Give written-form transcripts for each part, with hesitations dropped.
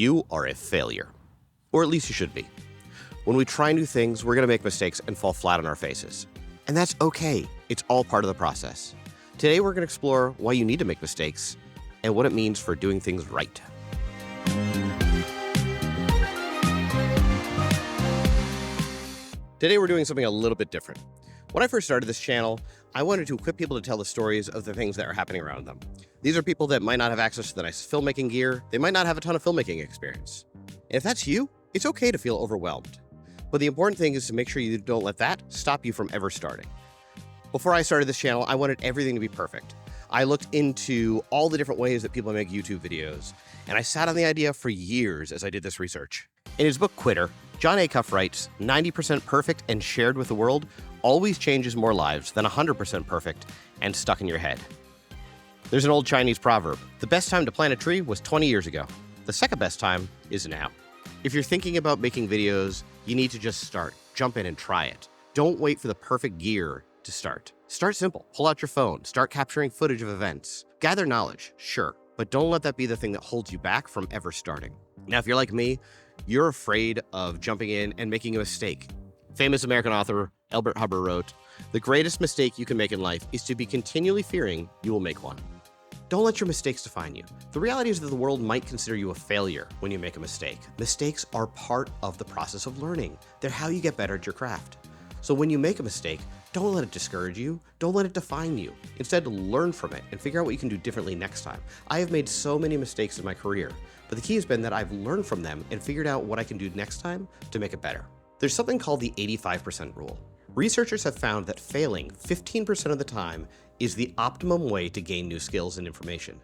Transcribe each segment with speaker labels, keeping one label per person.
Speaker 1: You are a failure. Or at least you should be. When we try new things, we're going to make mistakes and fall flat on our faces. And that's okay. It's all part of the process. Today, we're going to explore why you need to make mistakes and what it means for doing things right. Today, we're doing something a little bit different. When I first started this channel, I wanted to equip people to tell the stories of the things that are happening around them. These are people that might not have access to the nice filmmaking gear. They might not have a ton of filmmaking experience. And if that's you, it's okay to feel overwhelmed. But the important thing is to make sure you don't let that stop you from ever starting. Before I started this channel, I wanted everything to be perfect. I looked into all the different ways that people make YouTube videos, and I sat on the idea for years as I did this research. In his book, Quitter, Jon Acuff writes, 90% perfect and shared with the world always changes more lives than 100% perfect and stuck in your head. There's an old Chinese proverb, the best time to plant a tree was 20 years ago. The second best time is now. If you're thinking about making videos, you need to just start. Jump in and try it. Don't wait for the perfect gear to start. Start simple. Pull out your phone. Start capturing footage of events. Gather knowledge, sure, but don't let that be the thing that holds you back from ever starting. Now, if you're like me, you're afraid of jumping in and making a mistake. Famous American author Elbert Hubbard wrote, "The greatest mistake you can make in life is to be continually fearing you will make one." Don't let your mistakes define you. The reality is that the world might consider you a failure when you make a mistake. Mistakes are part of the process of learning. They're how you get better at your craft. So when you make a mistake, don't let it discourage you. Don't let it define you. Instead, learn from it and figure out what you can do differently next time. I have made so many mistakes in my career, but the key has been that I've learned from them and figured out what I can do next time to make it better. There's something called the 85% rule. Researchers have found that failing 15% of the time is the optimum way to gain new skills and information.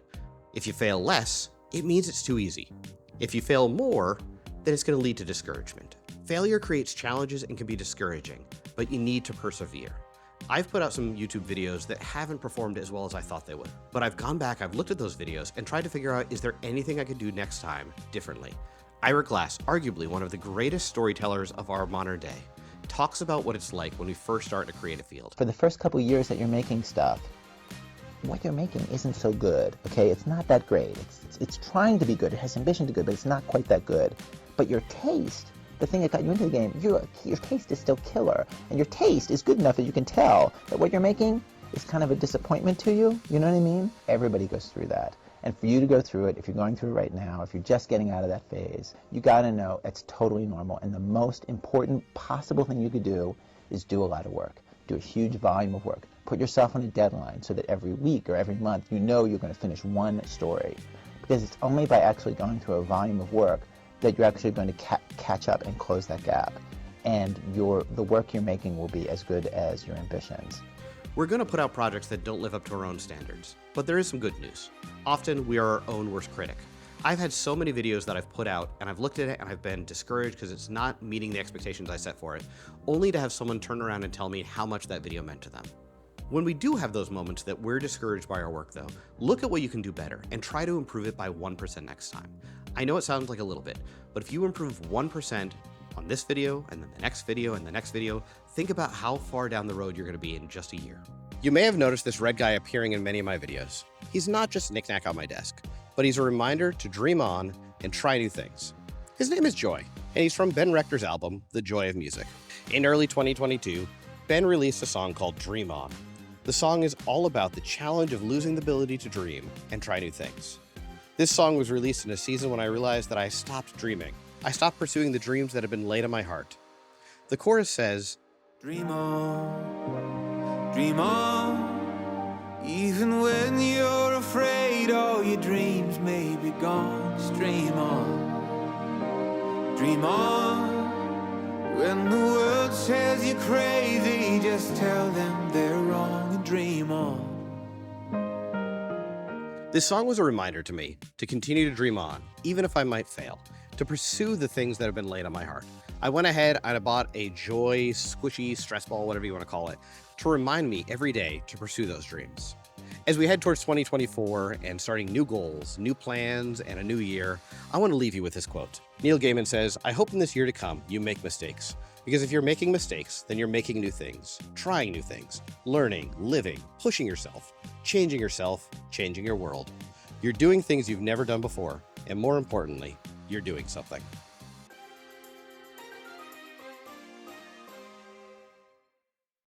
Speaker 1: If you fail less, it means it's too easy. If you fail more, then it's going to lead to discouragement. Failure creates challenges and can be discouraging, but you need to persevere. I've put out some YouTube videos that haven't performed as well as I thought they would, but I've gone back, I've looked at those videos and tried to figure out, is there anything I could do next time differently? Ira Glass, arguably one of the greatest storytellers of our modern day, talks about what it's like when we first start in a creative field.
Speaker 2: For the first couple years that you're making stuff, what you're making isn't so good, okay? It's not that great. It's trying to be good. It has ambition to be good, but it's not quite that good. But your taste, the thing that got you into the game, your taste is still killer. And your taste is good enough that you can tell that what you're making is kind of a disappointment to you. You know what I mean? Everybody goes through that. And for you to go through it, if you're going through it right now, if you're just getting out of that phase, you gotta know it's totally normal. And the most important possible thing you could do is do a lot of work. Do a huge volume of work. Put yourself on a deadline so that every week or every month you know you're going to finish one story. Because it's only by actually going through a volume of work that you're actually going to catch up and close that gap. And the work you're making will be as good as your ambitions.
Speaker 1: We're going to put out projects that don't live up to our own standards, but there is some good news. Often we are our own worst critic. I've had so many videos that I've put out and I've looked at it and I've been discouraged because it's not meeting the expectations I set for it, only to have someone turn around and tell me how much that video meant to them. When we do have those moments that we're discouraged by our work though, look at what you can do better and try to improve it by 1% next time. I know it sounds like a little bit, but if you improve 1% on this video and then the next video and the next video, think about how far down the road you're going to be in just a year. You may have noticed this red guy appearing in many of my videos. He's not just a knickknack on my desk, but he's a reminder to dream on and try new things. His name is Joy, and he's from Ben Rector's album, The Joy of Music. In early 2022, Ben released a song called Dream On. The song is all about the challenge of losing the ability to dream and try new things. This song was released in a season when I realized that I stopped dreaming. I stopped pursuing the dreams that had been laid on my heart. The chorus says,
Speaker 3: Dream on, even when you're afraid all your dreams may be gone. Just dream on, when the world says you're crazy, just tell them they're wrong and dream on.
Speaker 1: This song was a reminder to me to continue to dream on, even if I might fail, to pursue the things that have been laid on my heart. I went ahead and I bought a Joy squishy stress ball, whatever you want to call it, to remind me every day to pursue those dreams. As we head towards 2024 and starting new goals, new plans, and a new year, I want to leave you with this quote. Neil Gaiman says, "I hope in this year to come you make mistakes, because if you're making mistakes, then you're making new things, trying new things, learning, living, pushing yourself, changing your world. You're doing things you've never done before, and more importantly, you're doing something.